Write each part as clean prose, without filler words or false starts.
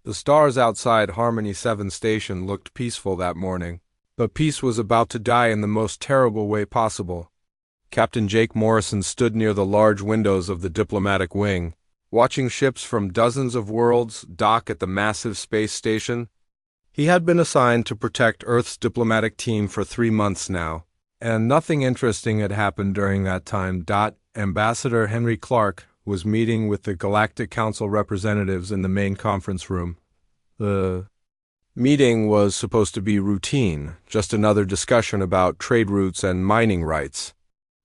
The stars outside Harmony 7 Station looked peaceful that morning, but peace was about to die in the most terrible way possible. Captain Jake Morrison stood near the large windows of the diplomatic wing, watching ships from dozens of worlds dock at the massive space station. He had been assigned to protect Earth's diplomatic team for 3 months now, and nothing interesting had happened during that time. Ambassador Henry Clark was meeting with the Galactic Council representatives in the main conference room. The meeting was supposed to be routine, just another discussion about trade routes and mining rights.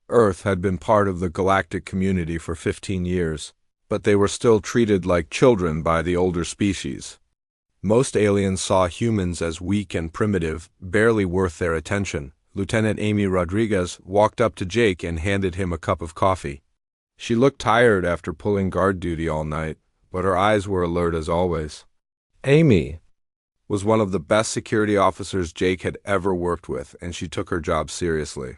Earth had been part of the galactic community for 15 years, but they were still treated like children by the older species. Most aliens saw humans as weak and primitive, barely worth their attention. Lieutenant Amy Rodriguez walked up to Jake and handed him a cup of coffee. She looked tired after pulling guard duty all night, but her eyes were alert as always. Amy was one of the best security officers Jake had ever worked with, and she took her job seriously.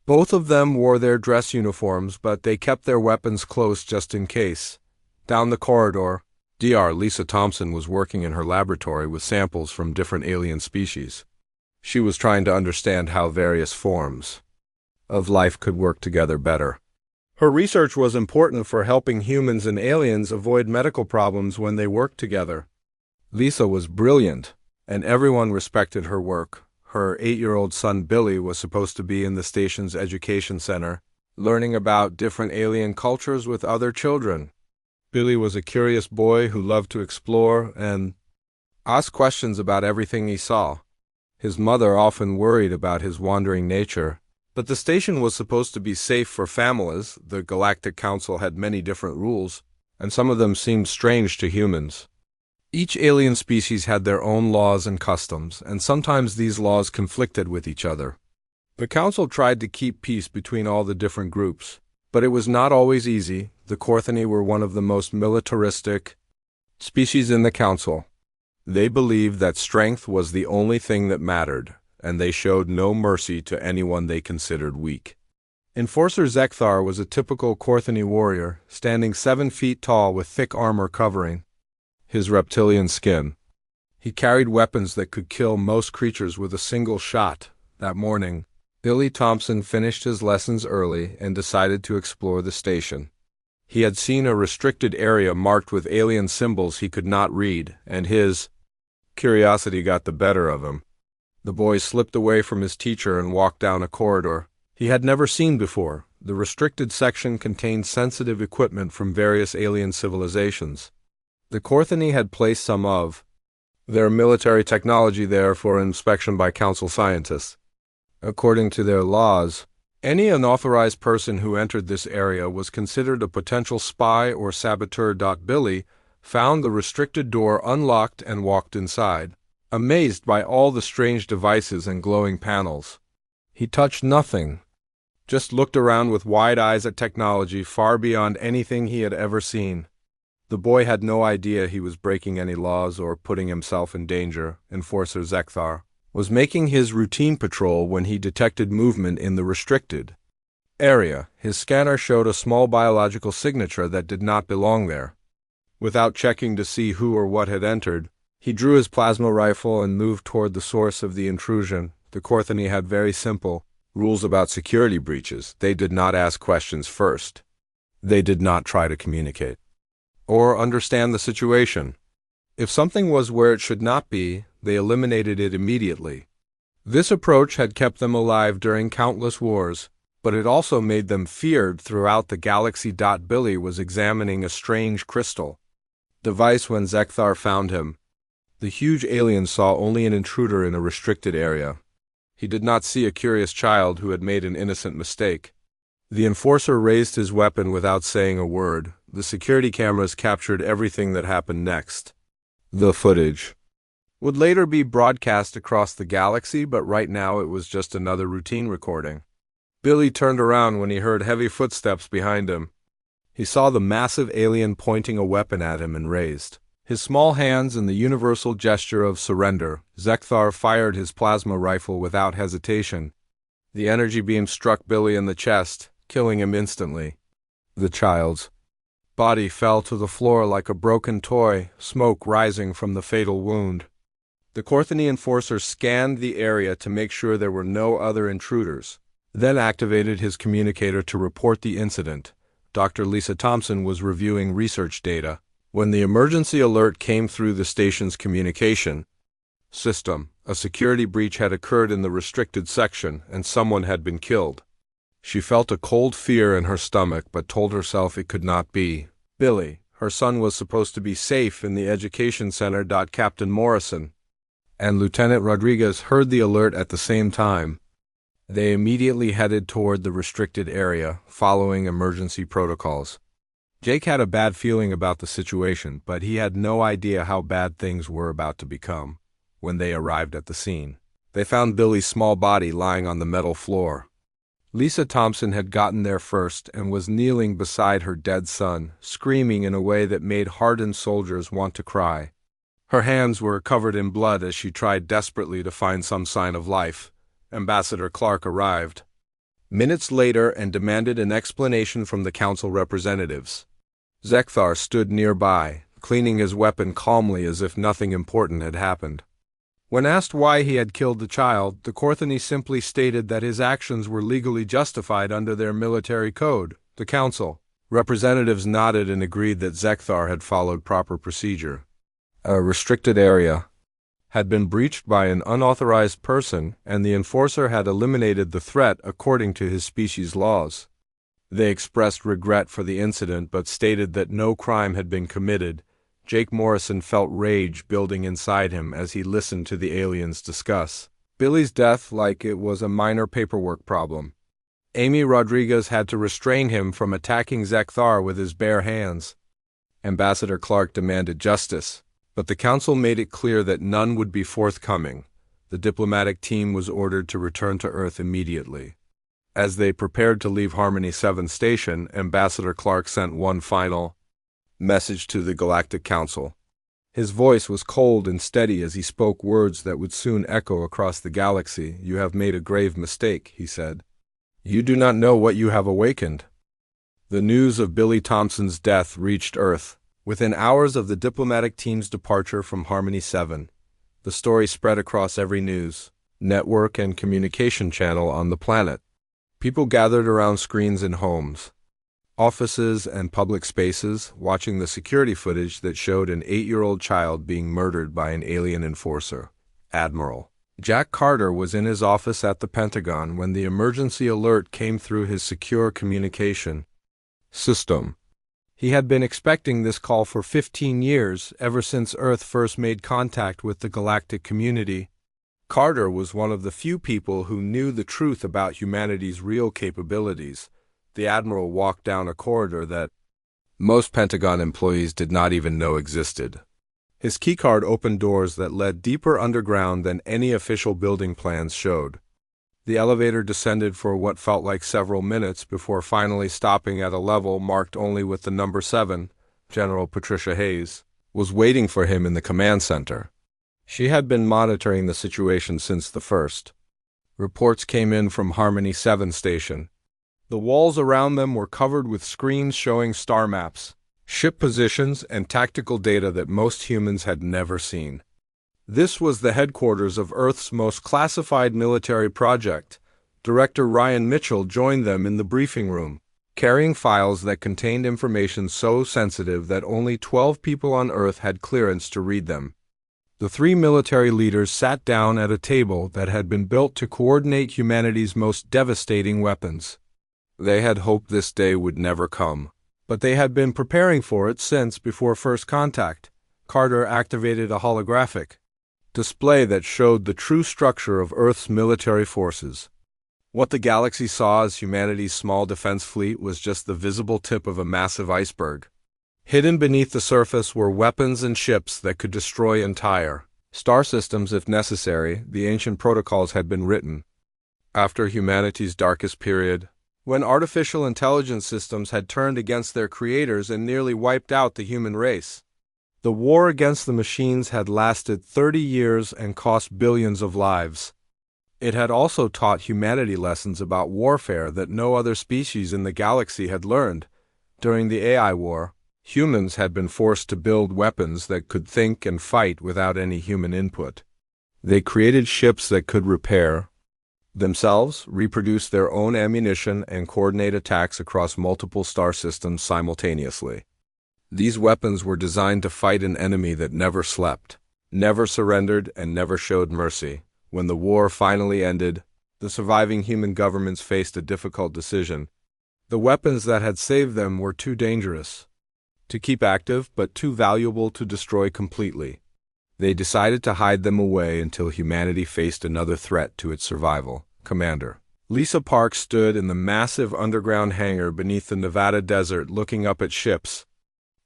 Both of them wore their dress uniforms, but they kept their weapons close just in case. Down the corridor, Dr. Lisa Thompson was working in her laboratory with samples from different alien species. She was trying to understand how various forms of life could work together better. Her research was important for helping humans and aliens avoid medical problems when they worked together. Lisa was brilliant, and everyone respected her work. Her 8-year-old son Billy was supposed to be in the station's education center, learning about different alien cultures with other children. Billy was a curious boy who loved to explore and ask questions about everything he saw. His mother often worried about his wandering nature, but the station was supposed to be safe for families. The Galactic Council had many different rules, and some of them seemed strange to humans. Each alien species had their own laws and customs, and sometimes these laws conflicted with each other. The Council tried to keep peace between all the different groups, but it was not always easy. The Korthani were one of the most militaristic species in the Council. They believed that strength was the only thing that mattered, and they showed no mercy to anyone they considered weak. Enforcer Zekthar was a typical Korthani warrior, standing 7 feet tall with thick armor covering his reptilian skin. He carried weapons that could kill most creatures with a single shot. That morning, Billy Thompson finished his lessons early and decided to explore the station. He had seen a restricted area marked with alien symbols he could not read, and his curiosity got the better of him. The boy slipped away from his teacher and walked down a corridor he had never seen before. The restricted section contained sensitive equipment from various alien civilizations. The Korthani had placed some of their military technology there for inspection by Council scientists. According to their laws, any unauthorized person who entered this area was considered a potential spy or saboteur. Billy found the restricted door unlocked and walked inside, amazed by all the strange devices and glowing panels. He touched nothing, just looked around with wide eyes at technology far beyond anything he had ever seen. The boy had no idea he was breaking any laws or putting himself in danger. Enforcer Zekthar was making his routine patrol when he detected movement in the restricted area. His scanner showed a small biological signature that did not belong there. Without checking to see who or what had entered, he drew his plasma rifle and moved toward the source of the intrusion. The Korthani had very simple rules about security breaches. They did not ask questions first. They did not try to communicate or understand the situation. If something was where it should not be, they eliminated it immediately. This approach had kept them alive during countless wars, but it also made them feared throughout the galaxy. Billy was examining a strange crystal device when Zekthar found him. The huge alien saw only an intruder in a restricted area. He did not see a curious child who had made an innocent mistake. The enforcer raised his weapon without saying a word. The security cameras captured everything that happened next. The footage would later be broadcast across the galaxy, but right now it was just another routine recording. Billy turned around when he heard heavy footsteps behind him. He saw the massive alien pointing a weapon at him and raised his small hands in the universal gesture of surrender. Zekthar fired his plasma rifle without hesitation. The energy beam struck Billy in the chest, killing him instantly. The child's body fell to the floor like a broken toy, smoke rising from the fatal wound. The Corthony enforcer scanned the area to make sure there were no other intruders, then activated his communicator to report the incident. Dr. Lisa Thompson was reviewing research data when the emergency alert came through the station's communication system. A security breach had occurred in the restricted section, and someone had been killed. She felt a cold fear in her stomach, but told herself it could not be. Billy, her son, was supposed to be safe in the education center. Captain Morrison and Lieutenant Rodriguez heard the alert at the same time. They immediately headed toward the restricted area, following emergency protocols. Jake had a bad feeling about the situation, but he had no idea how bad things were about to become. When they arrived at the scene, they found Billy's small body lying on the metal floor. Lisa Thompson had gotten there first and was kneeling beside her dead son, screaming in a way that made hardened soldiers want to cry. Her hands were covered in blood as she tried desperately to find some sign of life. Ambassador Clark arrived minutes later and demanded an explanation from the council representatives. Zekthar stood nearby, cleaning his weapon calmly as if nothing important had happened. When asked why he had killed the child, the Corthony simply stated that his actions were legally justified under their military code. The council representatives nodded and agreed that Zekthar had followed proper procedure. A restricted area had been breached by an unauthorized person, and the enforcer had eliminated the threat according to his species' laws. They expressed regret for the incident but stated that no crime had been committed. Jake Morrison felt rage building inside him as he listened to the aliens discuss Billy's death like it was a minor paperwork problem. Amy Rodriguez had to restrain him from attacking Zekthar with his bare hands. Ambassador Clark demanded justice, but the council made it clear that none would be forthcoming. The diplomatic team was ordered to return to Earth immediately. As they prepared to leave Harmony 7 Station, Ambassador Clark sent one final message to the Galactic Council. His voice was cold and steady as he spoke words that would soon echo across the galaxy. "You have made a grave mistake," he said. "You do not know what you have awakened." The news of Billy Thompson's death reached Earth. Within hours of the diplomatic team's departure from Harmony 7, the story spread across every news, network, and communication channel on the planet. People gathered around screens in homes, offices, and public spaces, watching the security footage that showed an 8-year-old child being murdered by an alien enforcer. Admiral Jack Carter was in his office at the Pentagon when the emergency alert came through his secure communication system. He had been expecting this call for 15 years, ever since Earth first made contact with the galactic community. Carter was one of the few people who knew the truth about humanity's real capabilities. The Admiral walked down a corridor that most Pentagon employees did not even know existed. His keycard opened doors that led deeper underground than any official building plans showed. The elevator descended for what felt like several minutes before finally stopping at a level marked only with the number 7. General Patricia Hayes was waiting for him in the command center. She had been monitoring the situation since the first. Reports came in from Harmony 7 Station. The walls around them were covered with screens showing star maps, ship positions, and tactical data that most humans had never seen. This was the headquarters of Earth's most classified military project. Director Ryan Mitchell joined them in the briefing room, carrying files that contained information so sensitive that only 12 people on Earth had clearance to read them. The 3 military leaders sat down at a table that had been built to coordinate humanity's most devastating weapons. They had hoped this day would never come, but they had been preparing for it since before first contact. Carter activated a holographic display that showed the true structure of Earth's military forces. What the galaxy saw as humanity's small defense fleet was just the visible tip of a massive iceberg. Hidden beneath the surface were weapons and ships that could destroy entire star systems if necessary. The ancient protocols had been written after humanity's darkest period, when artificial intelligence systems had turned against their creators and nearly wiped out the human race. The war against the machines had lasted 30 years and cost billions of lives. It had also taught humanity lessons about warfare that no other species in the galaxy had learned. During the AI war, Humans had been forced to build weapons that could think and fight without any human input. They created ships that could repair themselves, reproduce their own ammunition, and coordinate attacks across multiple star systems simultaneously. These weapons were designed to fight an enemy that never slept, never surrendered, and never showed mercy. When the war finally ended, the surviving human governments faced a difficult decision. The weapons that had saved them were too dangerous to keep active, but too valuable to destroy completely. They decided to hide them away until humanity faced another threat to its survival. Commander Lisa Park stood in the massive underground hangar beneath the Nevada desert looking up at ships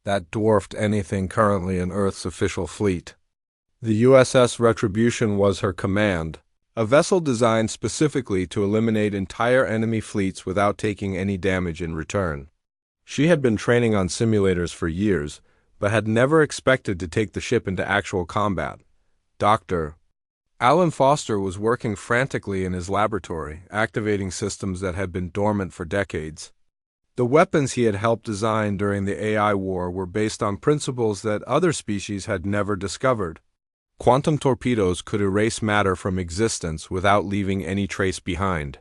that dwarfed anything currently in Earth's official fleet. The USS Retribution was her command, a vessel designed specifically to eliminate entire enemy fleets without taking any damage in return. She had been training on simulators for years, but had never expected to take the ship into actual combat. Dr. Alan Foster was working frantically in his laboratory, activating systems that had been dormant for decades. The weapons he had helped design during the AI war were based on principles that other species had never discovered. Quantum torpedoes could erase matter from existence without leaving any trace behind.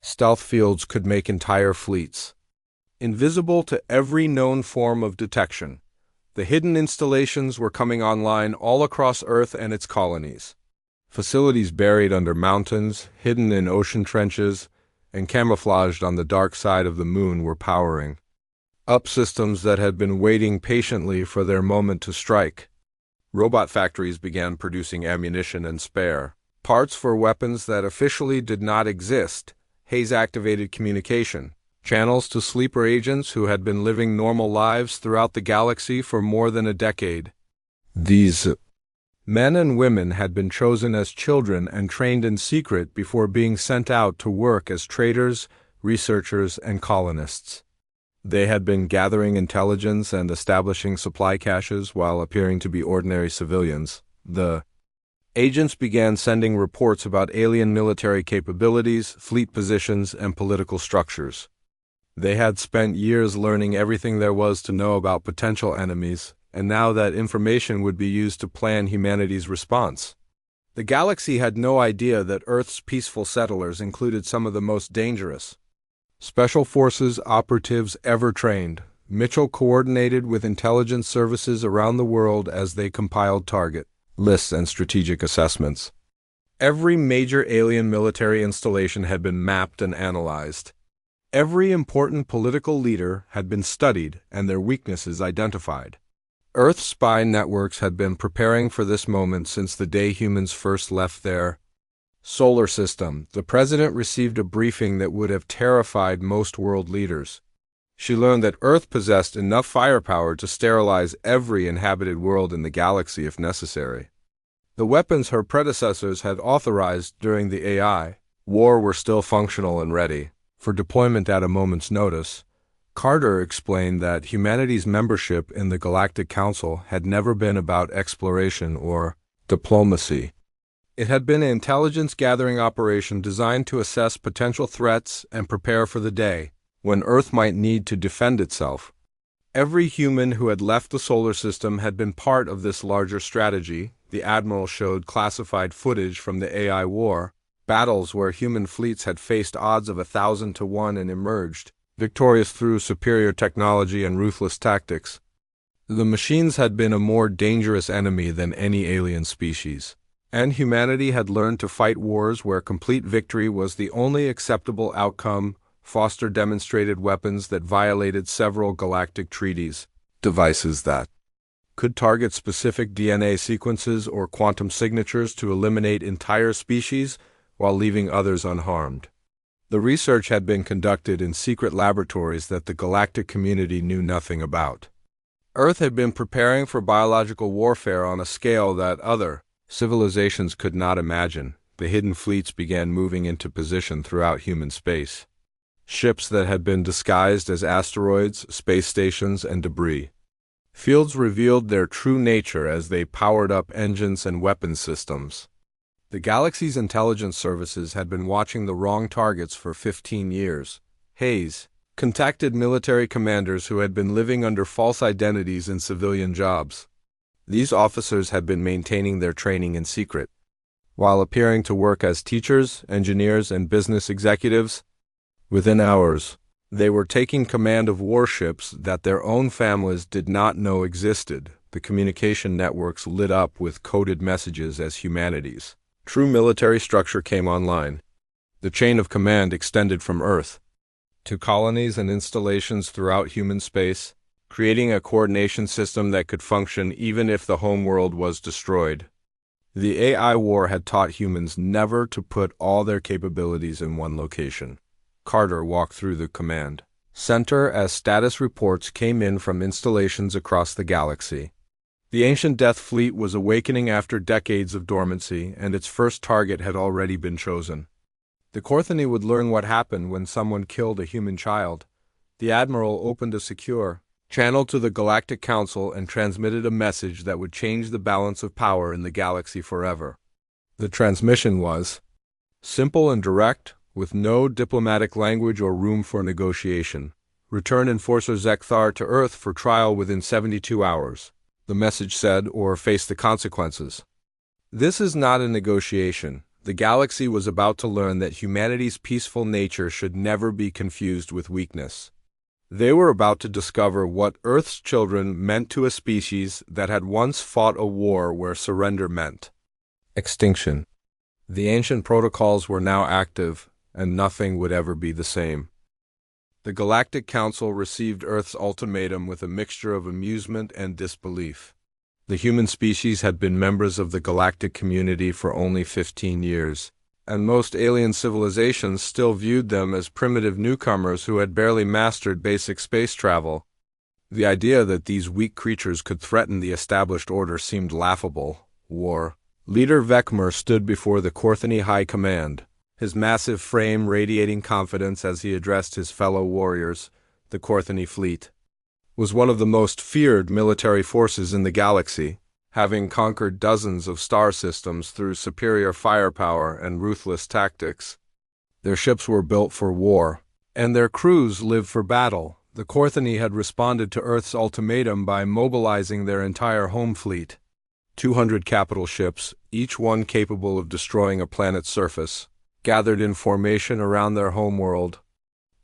Stealth fields could make entire fleets invisible to every known form of detection. The hidden installations were coming online all across Earth and its colonies. Facilities buried under mountains, hidden in ocean trenches, and camouflaged on the dark side of the moon were powering up systems that had been waiting patiently for their moment to strike. Robot factories began producing ammunition and spare parts for weapons that officially did not exist, haze-activated communication channels to sleeper agents who had been living normal lives throughout the galaxy for more than a decade. These men and women had been chosen as children and trained in secret before being sent out to work as traders, researchers, and colonists. They had been gathering intelligence and establishing supply caches while appearing to be ordinary civilians. The agents began sending reports about alien military capabilities, fleet positions, and political structures. They had spent years learning everything there was to know about potential enemies, and now that information would be used to plan humanity's response. The galaxy had no idea that Earth's peaceful settlers included some of the most dangerous Special Forces operatives ever trained. Mitchell coordinated with intelligence services around the world as they compiled target lists and strategic assessments. Every major alien military installation had been mapped and analyzed. Every important political leader had been studied and their weaknesses identified. Earth spy networks had been preparing for this moment since the day humans first left their solar system. The president received a briefing that would have terrified most world leaders. She learned that Earth possessed enough firepower to sterilize every inhabited world in the galaxy if necessary. The weapons her predecessors had authorized during the AI war were still functional and ready for deployment at a moment's notice. Carter explained that humanity's membership in the Galactic Council had never been about exploration or diplomacy. It had been an intelligence-gathering operation designed to assess potential threats and prepare for the day when Earth might need to defend itself. Every human who had left the solar system had been part of this larger strategy. The Admiral showed classified footage from the AI war, battles where human fleets had faced odds of 1,000 to 1 and emerged victorious through superior technology and ruthless tactics. The machines had been a more dangerous enemy than any alien species, and humanity had learned to fight wars where complete victory was the only acceptable outcome. Foster demonstrated weapons that violated several galactic treaties, devices that could target specific DNA sequences or quantum signatures to eliminate entire species while leaving others unharmed. The research had been conducted in secret laboratories that the galactic community knew nothing about. Earth had been preparing for biological warfare on a scale that other civilizations could not imagine. The hidden fleets began moving into position throughout human space. Ships that had been disguised as asteroids, space stations, and debris. Fields revealed their true nature as they powered up engines and weapons systems. The galaxy's intelligence services had been watching the wrong targets for 15 years. Haze, contacted military commanders who had been living under false identities in civilian jobs. These officers had been maintaining their training in secret, while appearing to work as teachers, engineers, and business executives. Within hours, they were taking command of warships that their own families did not know existed. The communication networks lit up with coded messages as humanity's true military structure came online. The chain of command extended from Earth to colonies and installations throughout human space, creating a coordination system that could function even if the homeworld was destroyed. The AI war had taught humans never to put all their capabilities in one location. Carter walked through the command center as status reports came in from installations across the galaxy. The ancient Death Fleet was awakening after decades of dormancy, and its first target had already been chosen. The Corthany would learn what happened when someone killed a human child. The Admiral opened a secure channel to the Galactic Council and transmitted a message that would change the balance of power in the galaxy forever. The transmission was simple and direct, with no diplomatic language or room for negotiation. Return Enforcer Zekthar to Earth for trial within 72 hours, the message said, or face the consequences. This is not a negotiation. The galaxy was about to learn that humanity's peaceful nature should never be confused with weakness. They were about to discover what Earth's children meant to a species that had once fought a war where surrender meant extinction. The ancient protocols were now active, and nothing would ever be the same. The Galactic Council received Earth's ultimatum with a mixture of amusement and disbelief. The human species had been members of the galactic community for only 15 years, and most alien civilizations still viewed them as primitive newcomers who had barely mastered basic space travel. The idea that these weak creatures could threaten the established order seemed laughable. War leader Vekmer stood before the Corthany High Command, his massive frame radiating confidence as he addressed his fellow warriors. The Corthany fleet was one of the most feared military forces in the galaxy, having conquered dozens of star systems through superior firepower and ruthless tactics. Their ships were built for war, and their crews lived for battle. The Corthany had responded to Earth's ultimatum by mobilizing their entire home fleet. 200 capital ships, each one capable of destroying a planet's surface, gathered in formation around their homeworld.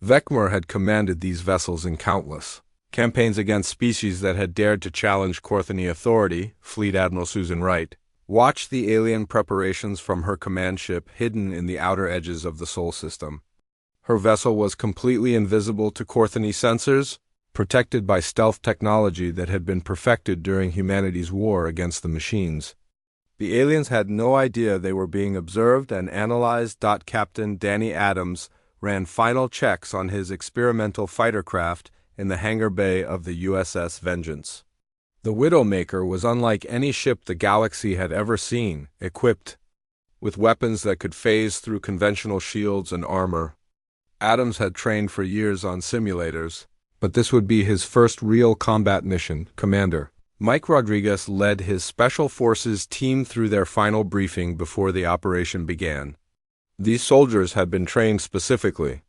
Vekmer had commanded these vessels in countless campaigns against species that had dared to challenge Corthany authority. Fleet Admiral Susan Wright watched the alien preparations from her command ship hidden in the outer edges of the Sol system. Her vessel was completely invisible to Corthany sensors, protected by stealth technology that had been perfected during humanity's war against the machines. The aliens had no idea they were being observed and analyzed. Captain Danny Adams ran final checks on his experimental fighter craft in the hangar bay of the USS Vengeance. The Widowmaker was unlike any ship the galaxy had ever seen, equipped with weapons that could phase through conventional shields and armor. Adams had trained for years on simulators, but this would be his first real combat mission. Commander Mike Rodriguez led his Special Forces team through their final briefing before the operation began. These soldiers had been trained specifically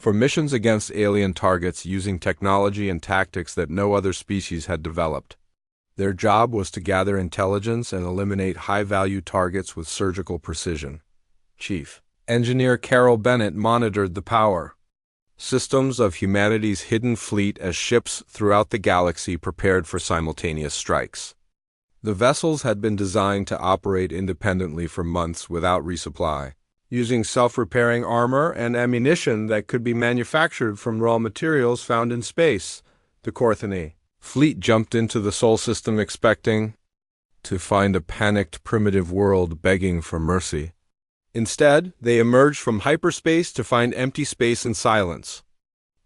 for missions against alien targets using technology and tactics that no other species had developed. Their job was to gather intelligence and eliminate high-value targets with surgical precision. Chief Engineer Carol Bennett monitored the power systems of humanity's hidden fleet as ships throughout the galaxy prepared for simultaneous strikes. The vessels had been designed to operate independently for months without resupply, using self-repairing armor and ammunition that could be manufactured from raw materials found in space. The Corthany fleet jumped into the Sol system expecting to find a panicked primitive world begging for mercy. Instead, they emerged from hyperspace to find empty space and silence.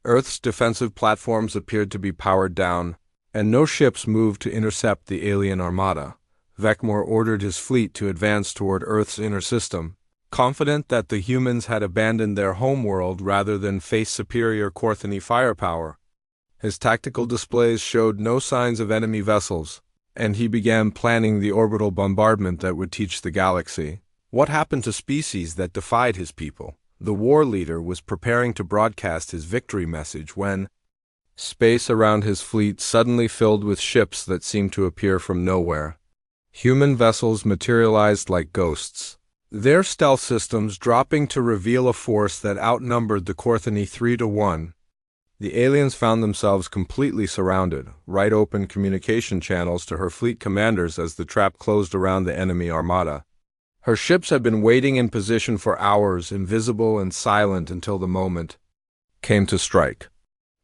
Earth's defensive platforms appeared to be powered down, and no ships moved to intercept the alien armada. Vekmer ordered his fleet to advance toward Earth's inner system, confident that the humans had abandoned their homeworld rather than face superior Corthany firepower. His tactical displays showed no signs of enemy vessels, and he began planning the orbital bombardment that would teach the galaxy what happened to species that defied his people. The war leader was preparing to broadcast his victory message when space around his fleet suddenly filled with ships that seemed to appear from nowhere. Human vessels materialized like ghosts, their stealth systems dropping to reveal a force that outnumbered the Korthani 3-1. The aliens found themselves completely surrounded, right open communication channels to her fleet commanders as the trap closed around the enemy armada. Her ships had been waiting in position for hours, invisible and silent until the moment came to strike.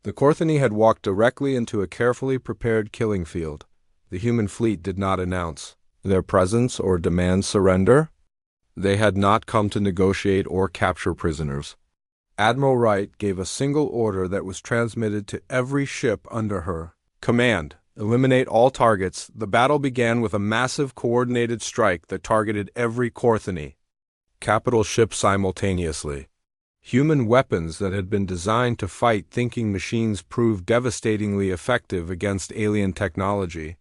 The Korthani had walked directly into a carefully prepared killing field. The human fleet did not announce their presence or demand surrender. They had not come to negotiate or capture prisoners. Admiral Wright gave a single order that was transmitted to every ship under her command: eliminate all targets. The battle began with a massive coordinated strike that targeted every Korthani capital ship simultaneously. Human weapons that had been designed to fight thinking machines proved devastatingly effective against alien technology.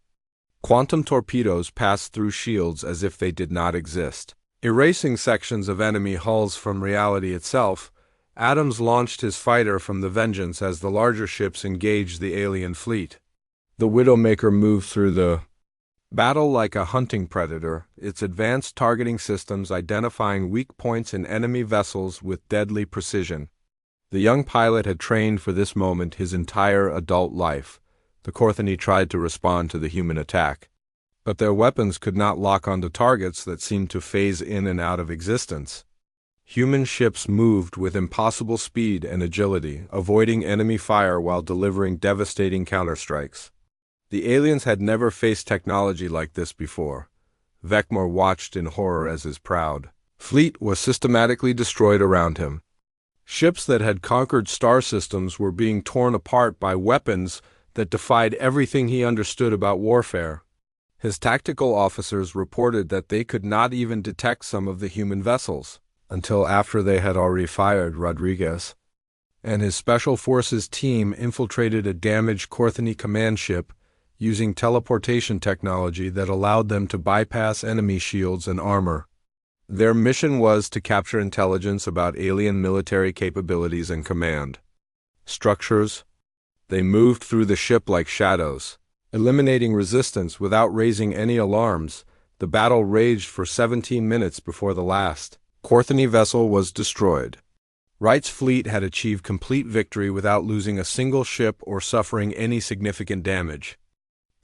Quantum torpedoes passed through shields as if they did not exist, erasing sections of enemy hulls from reality itself. Adams launched his fighter from the Vengeance as the larger ships engaged the alien fleet. The Widowmaker moved through the battle like a hunting predator, its advanced targeting systems identifying weak points in enemy vessels with deadly precision. The young pilot had trained for this moment his entire adult life. The Korthani tried to respond to the human attack, but their weapons could not lock onto targets that seemed to phase in and out of existence. Human ships moved with impossible speed and agility, avoiding enemy fire while delivering devastating counterstrikes. The aliens had never faced technology like this before. Vecmore watched in horror as his proud fleet was systematically destroyed around him. Ships that had conquered star systems were being torn apart by weapons that defied everything he understood about warfare. His tactical officers reported that they could not even detect some of the human vessels until after they had already fired. Rodriguez and his Special Forces team infiltrated a damaged Korthani command ship using teleportation technology that allowed them to bypass enemy shields and armor. Their mission was to capture intelligence about alien military capabilities and command structures. They moved through the ship like shadows, eliminating resistance without raising any alarms. The battle raged for 17 minutes before the last Korthani vessel was destroyed. Wright's fleet had achieved complete victory without losing a single ship or suffering any significant damage.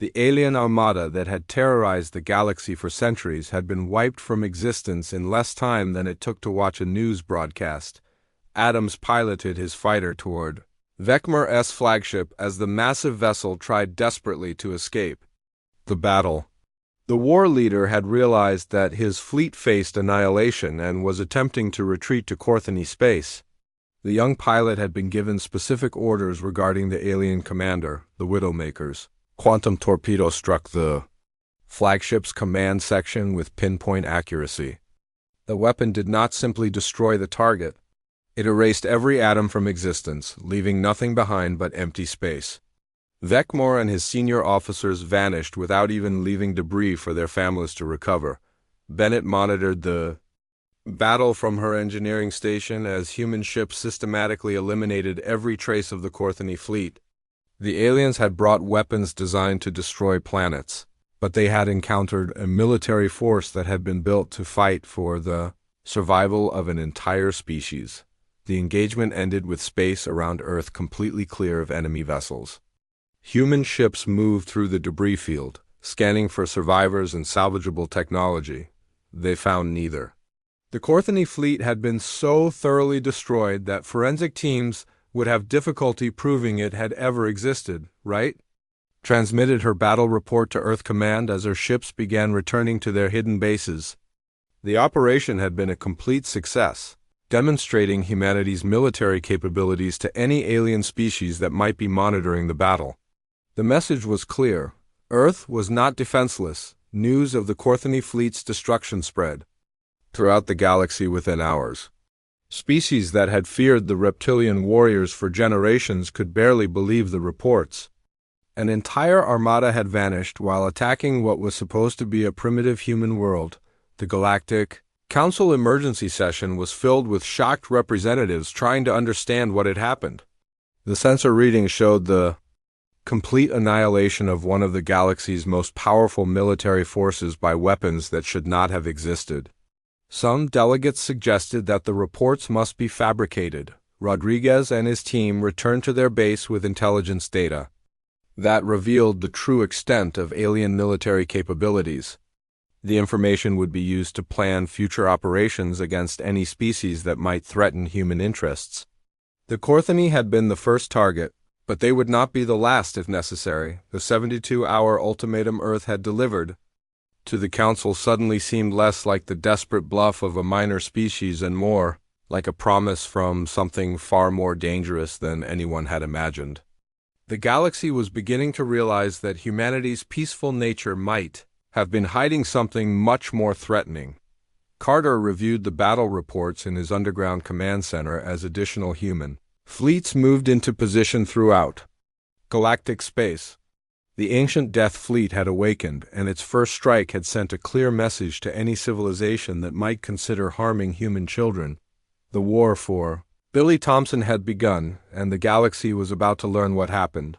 The alien armada that had terrorized the galaxy for centuries had been wiped from existence in less time than it took to watch a news broadcast. Adams piloted his fighter toward Vecmor's flagship as the massive vessel tried desperately to escape the battle. The war leader had realized that his fleet faced annihilation and was attempting to retreat to Korthani space. The young pilot had been given specific orders regarding the alien commander, the Widowmakers. Quantum torpedo struck the flagship's command section with pinpoint accuracy. The weapon did not simply destroy the target. It erased every atom from existence, leaving nothing behind but empty space. Vecmore and his senior officers vanished without even leaving debris for their families to recover. Bennett monitored the battle from her engineering station as human ships systematically eliminated every trace of the Korthani fleet. The aliens had brought weapons designed to destroy planets, but they had encountered a military force that had been built to fight for the survival of an entire species. The engagement ended with space around Earth completely clear of enemy vessels. Human ships moved through the debris field, scanning for survivors and salvageable technology. They found neither. The Korthani fleet had been so thoroughly destroyed that forensic teams would have difficulty proving it had ever existed, right? Transmitted her battle report to Earth Command as her ships began returning to their hidden bases. The operation had been a complete success, demonstrating humanity's military capabilities to any alien species that might be monitoring the battle. The message was clear. Earth was not defenseless. News of the Korthani fleet's destruction spread throughout the galaxy within hours. Species that had feared the reptilian warriors for generations could barely believe the reports. An entire armada had vanished while attacking what was supposed to be a primitive human world, the Galactic Council emergency session was filled with shocked representatives trying to understand what had happened. The sensor readings showed the complete annihilation of one of the galaxy's most powerful military forces by weapons that should not have existed. Some delegates suggested that the reports must be fabricated. Rodriguez and his team returned to their base with intelligence data that revealed the true extent of alien military capabilities. The information would be used to plan future operations against any species that might threaten human interests. The Corthony had been the first target, but they would not be the last if necessary. The 72-hour ultimatum Earth had delivered to the Council suddenly seemed less like the desperate bluff of a minor species and more like a promise from something far more dangerous than anyone had imagined. The galaxy was beginning to realize that humanity's peaceful nature might have been hiding something much more threatening. Carter reviewed the battle reports in his underground command center as additional human fleets moved into position throughout galactic space. The ancient Death Fleet had awakened, and its first strike had sent a clear message to any civilization that might consider harming human children. The war for Billy Thompson had begun, and the galaxy was about to learn what happened.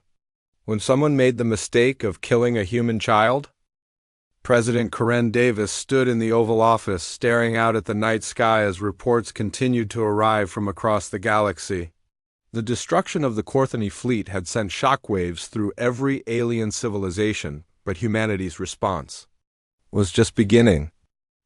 When someone made the mistake of killing a human child, President Karen Davis stood in the Oval Office staring out at the night sky as reports continued to arrive from across the galaxy. The destruction of the Corthony fleet had sent shockwaves through every alien civilization, but humanity's response was just beginning.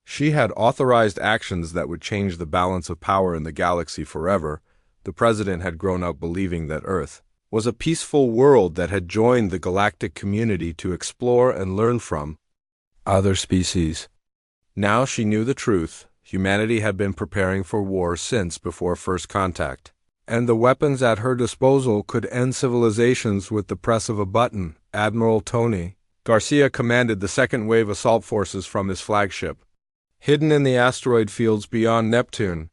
She had authorized actions that would change the balance of power in the galaxy forever. The president had grown up believing that Earth was a peaceful world that had joined the galactic community to explore and learn from other species. Now she knew the truth. Humanity had been preparing for war since before first contact, and the weapons at her disposal could end civilizations with the press of a button. Admiral Tony Garcia commanded the second wave assault forces from his flagship, hidden in the asteroid fields beyond Neptune.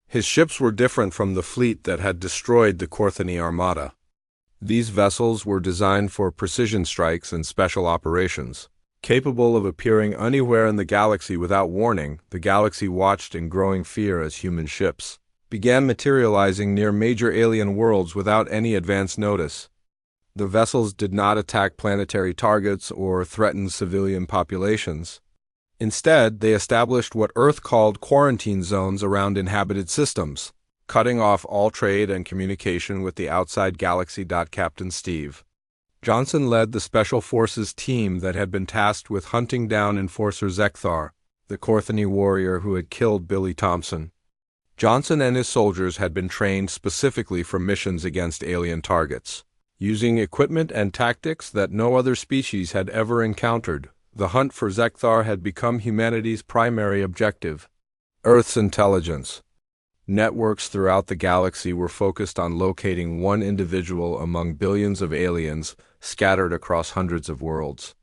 His ships were different from the fleet that had destroyed the Corthony Armada. These vessels were designed for precision strikes and special operations. Capable of appearing anywhere in the galaxy without warning, the galaxy watched in growing fear as human ships began materializing near major alien worlds without any advance notice. The vessels did not attack planetary targets or threaten civilian populations. Instead, they established what Earth called quarantine zones around inhabited systems, cutting off all trade and communication with the outside galaxy. Captain Steve Johnson led the Special Forces team that had been tasked with hunting down Enforcer Zekthar, the Corthony warrior who had killed Billy Thompson. Johnson and his soldiers had been trained specifically for missions against alien targets, using equipment and tactics that no other species had ever encountered. The hunt for Zekthar had become humanity's primary objective. Earth's intelligence networks throughout the galaxy were focused on locating one individual among billions of aliens scattered across hundreds of worlds.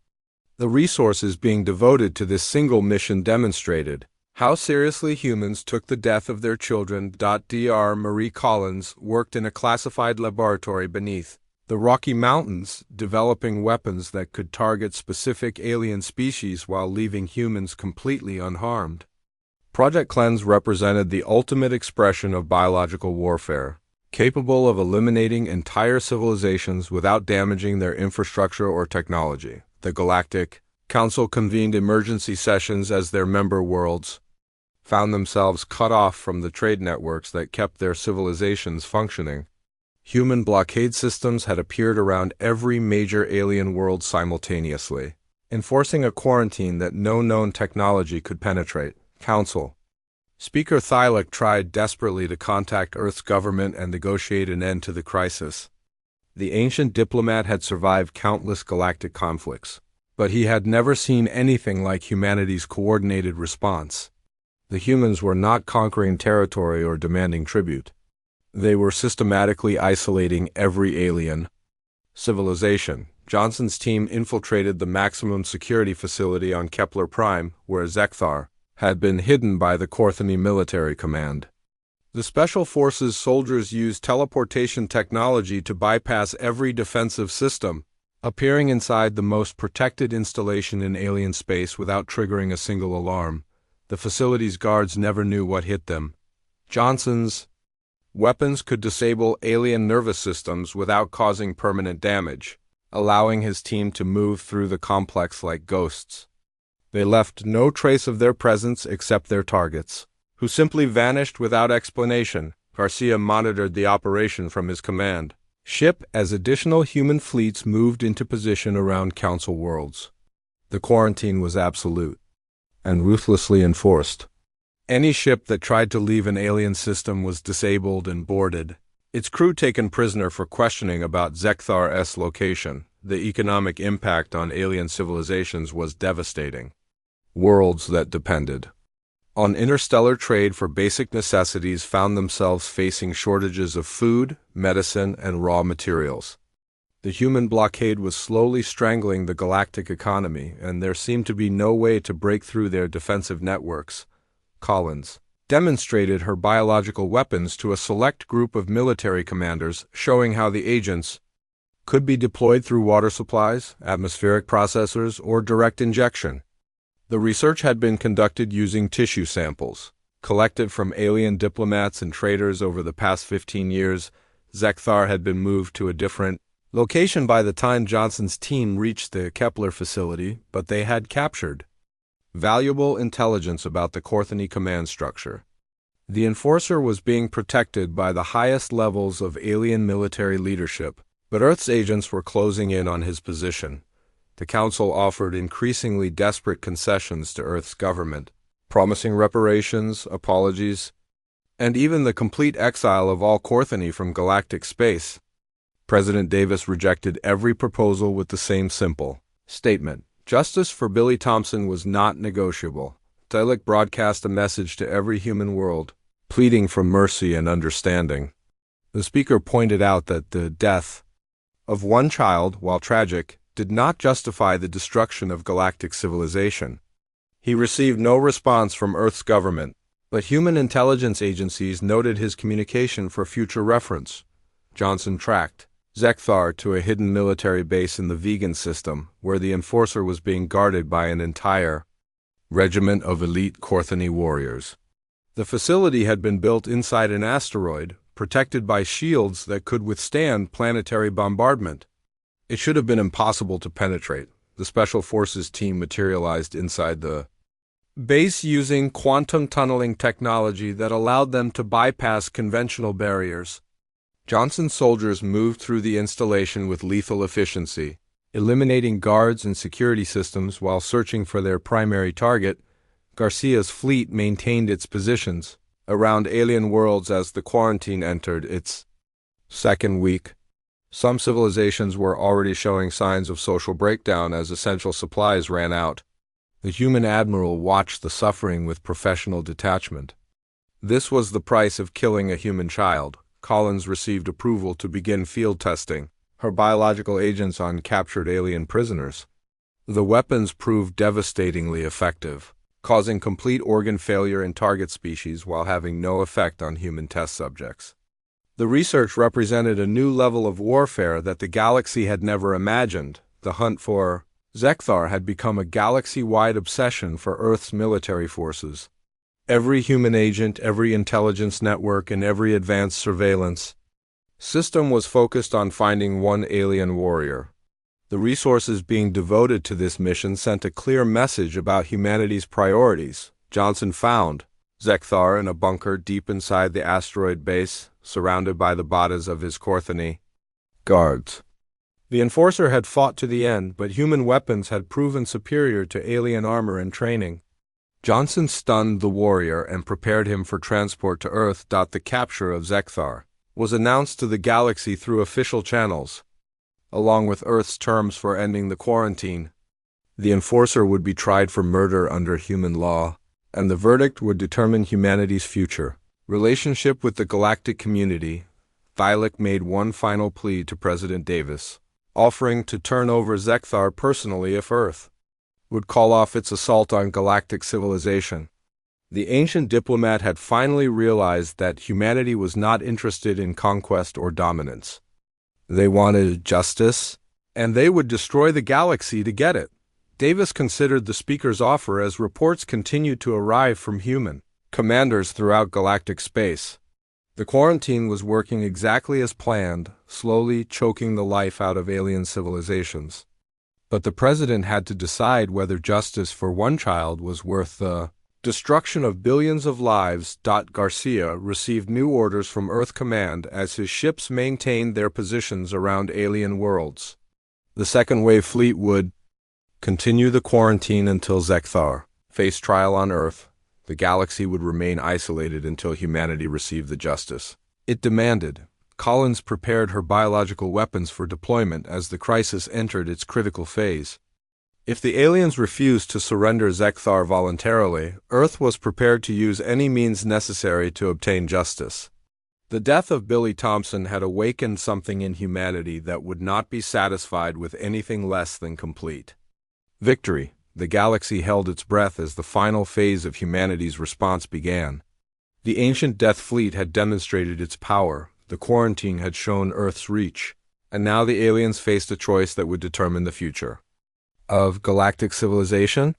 The resources being devoted to this single mission demonstrated how seriously humans took the death of their children. Dr. Marie Collins worked in a classified laboratory beneath the Rocky Mountains, developing weapons that could target specific alien species while leaving humans completely unharmed. Project Cleanse represented the ultimate expression of biological warfare, capable of eliminating entire civilizations without damaging their infrastructure or technology. The Galactic Council convened emergency sessions as their member worlds found themselves cut off from the trade networks that kept their civilizations functioning. Human blockade systems had appeared around every major alien world simultaneously, enforcing a quarantine that no known technology could penetrate. Council Speaker Thylak tried desperately to contact Earth's government and negotiate an end to the crisis. The ancient diplomat had survived countless galactic conflicts, but he had never seen anything like humanity's coordinated response. The humans were not conquering territory or demanding tribute. They were systematically isolating every alien civilization. Johnson's team infiltrated the maximum security facility on Kepler Prime, where Zekthar had been hidden by the Corthony military command. The Special Forces soldiers used teleportation technology to bypass every defensive system, appearing inside the most protected installation in alien space without triggering a single alarm. The facility's guards never knew what hit them. Johnson's weapons could disable alien nervous systems without causing permanent damage, allowing his team to move through the complex like ghosts. They left no trace of their presence except their targets, who simply vanished without explanation. Garcia monitored the operation from his command ship as additional human fleets moved into position around Council worlds. The quarantine was absolute and ruthlessly enforced. Any ship that tried to leave an alien system was disabled and boarded, its crew taken prisoner for questioning about Zekthar's location. The economic impact on alien civilizations was devastating. Worlds that depended on interstellar trade for basic necessities found themselves facing shortages of food, medicine, and raw materials. The human blockade was slowly strangling the galactic economy, and there seemed to be no way to break through their defensive networks. Collins demonstrated her biological weapons to a select group of military commanders, showing how the agents could be deployed through water supplies, atmospheric processors, or direct injection. The research had been conducted using tissue samples, collected from alien diplomats and traders over the past 15 years. Zekthar had been moved to a different location by the time Johnson's team reached the Kepler facility, but they had captured valuable intelligence about the Korthani command structure. The Enforcer was being protected by the highest levels of alien military leadership, but Earth's agents were closing in on his position. The Council offered increasingly desperate concessions to Earth's government, promising reparations, apologies, and even the complete exile of all Korthani from galactic space. President Davis rejected every proposal with the same simple statement: justice for Billy Thompson was not negotiable. Tillich broadcast a message to every human world, pleading for mercy and understanding. The speaker pointed out that the death of one child, while tragic, did not justify the destruction of galactic civilization. He received no response from Earth's government, but human intelligence agencies noted his communication for future reference. Johnson tracked Zekthar to a hidden military base in the vegan system, where the Enforcer was being guarded by an entire regiment of elite Korthani warriors. The facility had been built inside an asteroid, protected by shields that could withstand planetary bombardment. It should have been impossible to penetrate. The Special Forces team materialized inside the base using quantum tunneling technology that allowed them to bypass conventional barriers. Johnson's soldiers moved through the installation with lethal efficiency, eliminating guards and security systems while searching for their primary target. Garcia's fleet maintained its positions around alien worlds as the quarantine entered its second week. Some civilizations were already showing signs of social breakdown as essential supplies ran out. The human admiral watched the suffering with professional detachment. This was the price of killing a human child. Collins received approval to begin field testing her biological agents on captured alien prisoners. The weapons proved devastatingly effective, causing complete organ failure in target species while having no effect on human test subjects. The research represented a new level of warfare that the galaxy had never imagined. The hunt for Zekthar had become a galaxy-wide obsession for Earth's military forces. Every human agent, every intelligence network, and every advanced surveillance system was focused on finding one alien warrior. The resources being devoted to this mission sent a clear message about humanity's priorities. Johnson found Zekthar in a bunker deep inside the asteroid base, surrounded by the bodies of his Korthani guards. The Enforcer had fought to the end, but human weapons had proven superior to alien armor and training. Johnson stunned the warrior and prepared him for transport to Earth. The capture of Zekthar was announced to the galaxy through official channels, along with Earth's terms for ending the quarantine. The Enforcer would be tried for murder under human law, and the verdict would determine humanity's future relationship with the galactic community. Tillich made one final plea to President Davis, offering to turn over Zekthar personally if Earth would call off its assault on galactic civilization. The ancient diplomat had finally realized that humanity was not interested in conquest or dominance. They wanted justice, and they would destroy the galaxy to get it. Davis considered the speaker's offer as reports continued to arrive from human commanders throughout galactic space. The quarantine was working exactly as planned, slowly choking the life out of alien civilizations. But the president had to decide whether justice for one child was worth the destruction of billions of lives. Garcia received new orders from Earth Command as his ships maintained their positions around alien worlds. The Second Wave Fleet would continue the quarantine until Zekthar faced trial on Earth. The galaxy would remain isolated until humanity received the justice it demanded. Collins prepared her biological weapons for deployment as the crisis entered its critical phase. If the aliens refused to surrender Zekthar voluntarily, Earth was prepared to use any means necessary to obtain justice. The death of Billy Thompson had awakened something in humanity that would not be satisfied with anything less than complete victory. The galaxy held its breath as the final phase of humanity's response began. The ancient Death Fleet had demonstrated its power, the quarantine had shown Earth's reach, and now the aliens faced a choice that would determine the future of galactic civilization.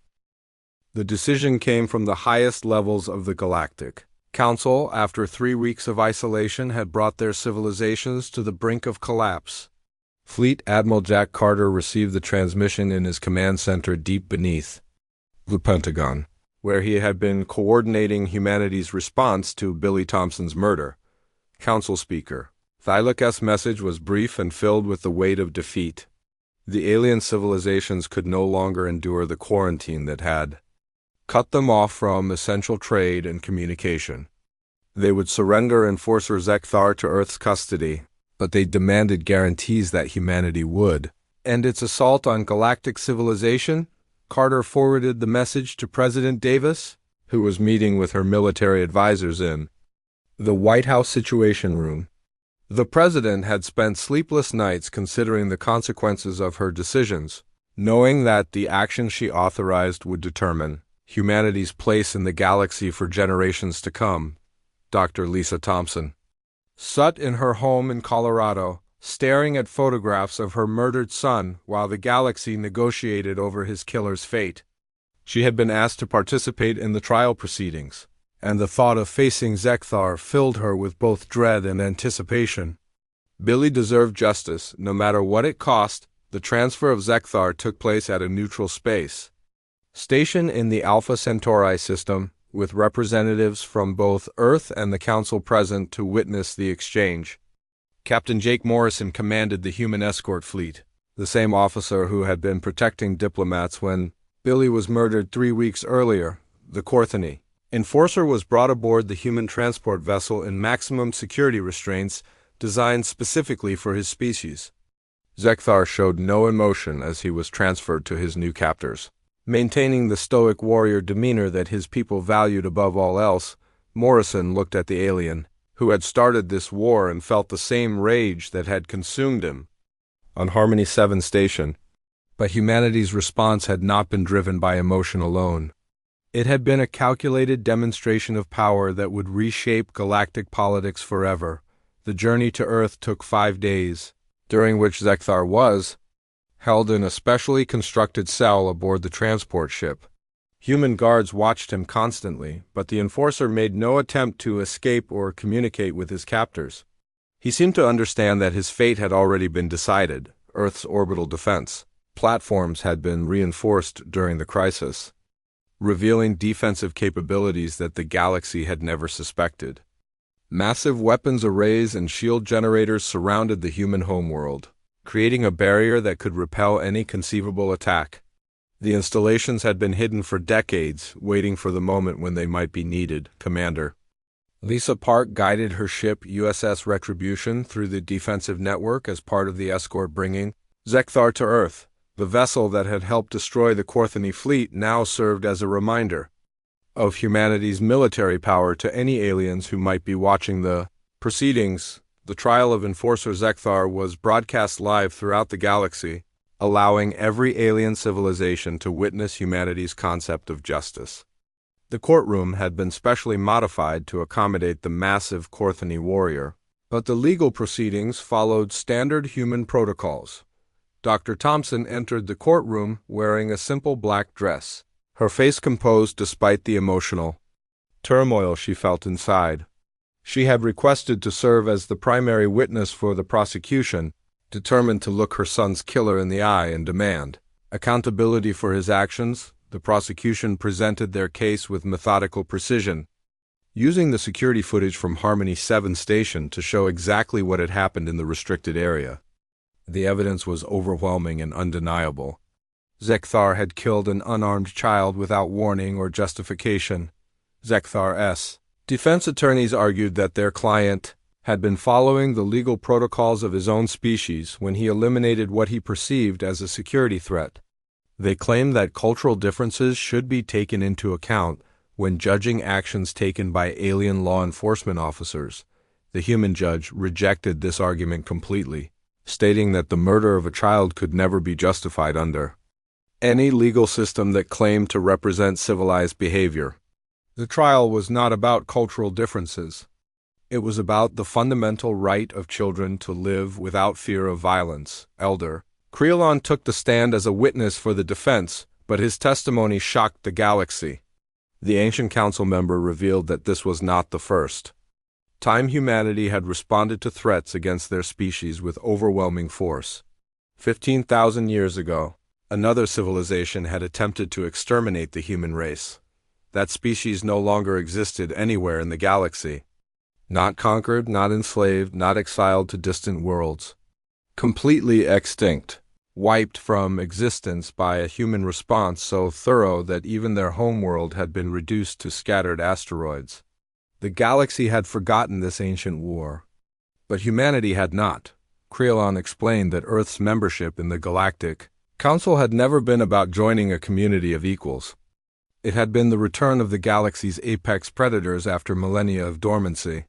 The decision came from the highest levels of the Galactic Council. After 3 weeks of isolation had brought their civilizations to the brink of collapse. Fleet Admiral Jack Carter received the transmission in his command center deep beneath the Pentagon, where he had been coordinating humanity's response to Billy Thompson's murder. Council Speaker Thylak's message was brief and filled with the weight of defeat. The alien civilizations could no longer endure the quarantine that had cut them off from essential trade and communication. They would surrender Enforcer Zekthar to Earth's custody, but they demanded guarantees that humanity would end its assault on galactic civilization. Carter forwarded the message to President Davis, who was meeting with her military advisors in the White House Situation Room. The president had spent sleepless nights considering the consequences of her decisions, knowing that the action she authorized would determine humanity's place in the galaxy for generations to come. Dr. Lisa Thompson sat in her home in Colorado, staring at photographs of her murdered son while the galaxy negotiated over his killer's fate. She had been asked to participate in the trial proceedings, and the thought of facing Zekthar filled her with both dread and anticipation. Billy deserved justice, no matter what it cost. The transfer of Zekthar took place at a neutral space station in the Alpha Centauri system, with representatives from both Earth and the Council present to witness the exchange. Captain Jake Morrison commanded the human escort fleet, the same officer who had been protecting diplomats when Billy was murdered 3 weeks earlier. The Corthany Enforcer was brought aboard the human transport vessel in maximum security restraints designed specifically for his species. Zekthar showed no emotion as he was transferred to his new captors. Maintaining the stoic warrior demeanor that his people valued above all else, Morrison looked at the alien, who had started this war and felt the same rage that had consumed him on Harmony 7 station. But humanity's response had not been driven by emotion alone. It had been a calculated demonstration of power that would reshape galactic politics forever. The journey to Earth took 5 days, during which Zekthar was held in a specially constructed cell aboard the transport ship. Human guards watched him constantly, but the Enforcer made no attempt to escape or communicate with his captors. He seemed to understand that his fate had already been decided. Earth's orbital defense platforms had been reinforced during the crisis, revealing defensive capabilities that the galaxy had never suspected. Massive weapons arrays and shield generators surrounded the human homeworld, creating a barrier that could repel any conceivable attack. The installations had been hidden for decades, waiting for the moment when they might be needed. Commander Lisa Park guided her ship USS Retribution through the defensive network as part of the escort bringing Zekthar to Earth. The vessel that had helped destroy the Corthany fleet now served as a reminder of humanity's military power to any aliens who might be watching the proceedings. The trial of Enforcer Zekthar was broadcast live throughout the galaxy, allowing every alien civilization to witness humanity's concept of justice. The courtroom had been specially modified to accommodate the massive Corthany warrior, but the legal proceedings followed standard human protocols. Dr. Thompson entered the courtroom wearing a simple black dress, her face composed despite the emotional turmoil she felt inside. She had requested to serve as the primary witness for the prosecution, determined to look her son's killer in the eye and demand accountability for his actions. The prosecution presented their case with methodical precision, using the security footage from Harmony 7 station to show exactly what had happened in the restricted area. The evidence was overwhelming and undeniable. Zekthar had killed an unarmed child without warning or justification. Zekthar's defense attorneys argued that their client had been following the legal protocols of his own species when he eliminated what he perceived as a security threat. They claimed that cultural differences should be taken into account when judging actions taken by alien law enforcement officers. The human judge rejected this argument completely, stating that the murder of a child could never be justified under any legal system that claimed to represent civilized behavior. The trial was not about cultural differences. It was about the fundamental right of children to live without fear of violence. Elder Creelon took the stand as a witness for the defense, but his testimony shocked the galaxy. The ancient council member revealed that this was not the first time humanity had responded to threats against their species with overwhelming force. 15,000 years ago, another civilization had attempted to exterminate the human race. That species no longer existed anywhere in the galaxy. Not conquered, not enslaved, not exiled to distant worlds. Completely extinct, wiped from existence by a human response so thorough that even their homeworld had been reduced to scattered asteroids. The galaxy had forgotten this ancient war, but humanity had not. Creelon explained that Earth's membership in the Galactic Council had never been about joining a community of equals. It had been the return of the galaxy's apex predators after millennia of dormancy.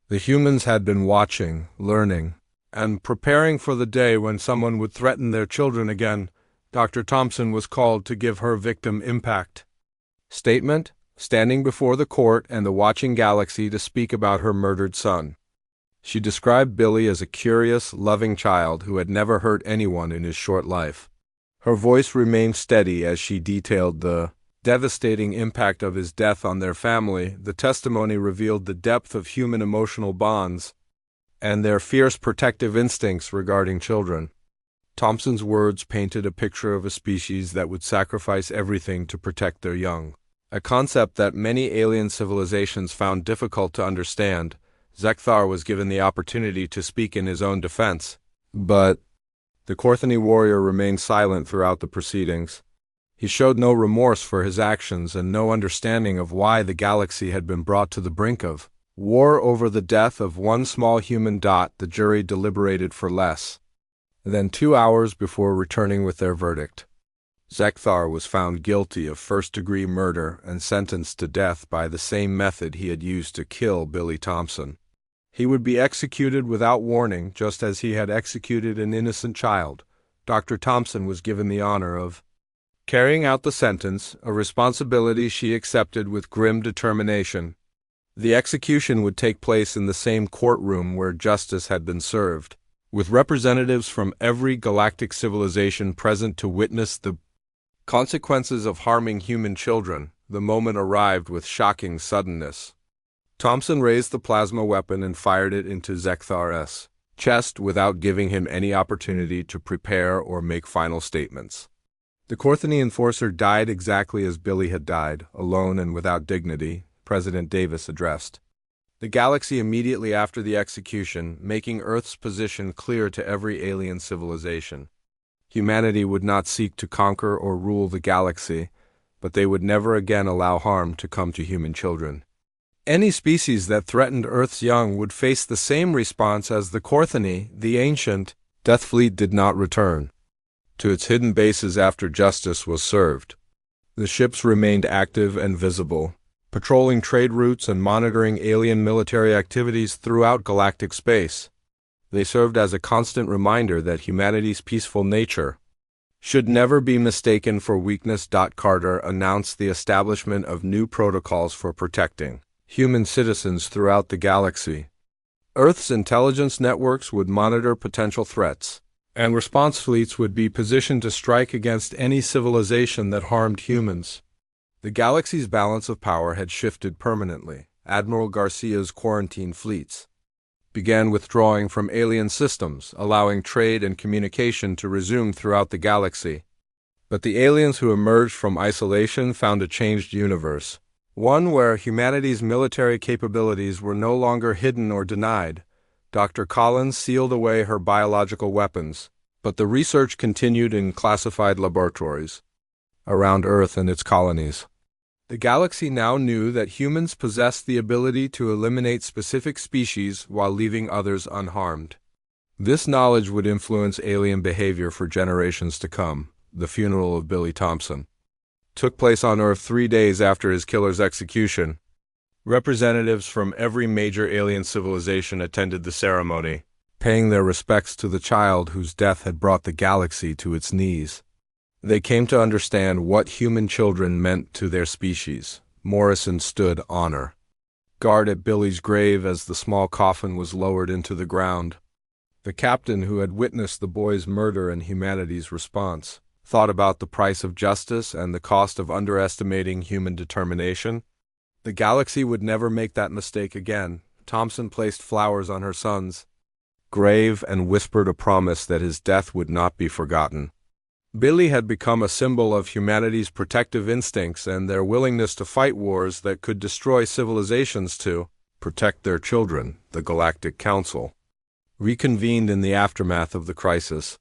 The humans had been watching, learning, and preparing for the day when someone would threaten their children again. Dr. Thompson was called to give her victim impact statement, standing before the court and the watching galaxy to speak about her murdered son. She described Billy as a curious, loving child who had never hurt anyone in his short life. Her voice remained steady as she detailed the devastating impact of his death on their family. The testimony revealed the depth of human emotional bonds and their fierce protective instincts regarding children. Thompson's words painted a picture of a species that would sacrifice everything to protect their young, a concept that many alien civilizations found difficult to understand. Zekthar was given the opportunity to speak in his own defense, but the Korthani warrior remained silent throughout the proceedings. He showed no remorse for his actions and no understanding of why the galaxy had been brought to the brink of war over the death of one small human. The jury deliberated for less than 2 hours before returning with their verdict. Zekthar was found guilty of first-degree murder and sentenced to death by the same method he had used to kill Billy Thompson. He would be executed without warning, just as he had executed an innocent child. Dr. Thompson was given the honor of carrying out the sentence, a responsibility she accepted with grim determination. The execution would take place in the same courtroom where justice had been served, with representatives from every galactic civilization present to witness the consequences of harming human children. The moment arrived with shocking suddenness. Thompson raised the plasma weapon and fired it into Zekthar's chest without giving him any opportunity to prepare or make final statements. The Korthani enforcer died exactly as Billy had died, alone and without dignity, President Davis addressed the galaxy immediately after the execution, making Earth's position clear to every alien civilization. Humanity would not seek to conquer or rule the galaxy, but they would never again allow harm to come to human children. Any species that threatened Earth's young would face the same response as the Korthani. The ancient Death Fleet did not return to its hidden bases after justice was served. The ships remained active and visible, patrolling trade routes and monitoring alien military activities throughout galactic space. They served as a constant reminder that humanity's peaceful nature should never be mistaken for weakness. Carter announced the establishment of new protocols for protecting human citizens throughout the galaxy. Earth's intelligence networks would monitor potential threats, and response fleets would be positioned to strike against any civilization that harmed humans. The galaxy's balance of power had shifted permanently. Admiral Garcia's quarantine fleets began withdrawing from alien systems, allowing trade and communication to resume throughout the galaxy. But the aliens who emerged from isolation found a changed universe, one where humanity's military capabilities were no longer hidden or denied. Dr. Collins sealed away her biological weapons, but the research continued in classified laboratories around Earth and its colonies. The galaxy now knew that humans possessed the ability to eliminate specific species while leaving others unharmed. This knowledge would influence alien behavior for generations to come. The funeral of Billy Thompson took place on Earth 3 days after his killer's execution. Representatives from every major alien civilization attended the ceremony, paying their respects to the child whose death had brought the galaxy to its knees. They came to understand what human children meant to their species. Morrison stood honor guard at Billy's grave as the small coffin was lowered into the ground. The captain who had witnessed the boy's murder and humanity's response thought about the price of justice and the cost of underestimating human determination. The galaxy would never make that mistake again. Thompson placed flowers on her son's grave and whispered a promise that his death would not be forgotten. Billy had become a symbol of humanity's protective instincts and their willingness to fight wars that could destroy civilizations to protect their children. The Galactic Council reconvened in the aftermath of the crisis.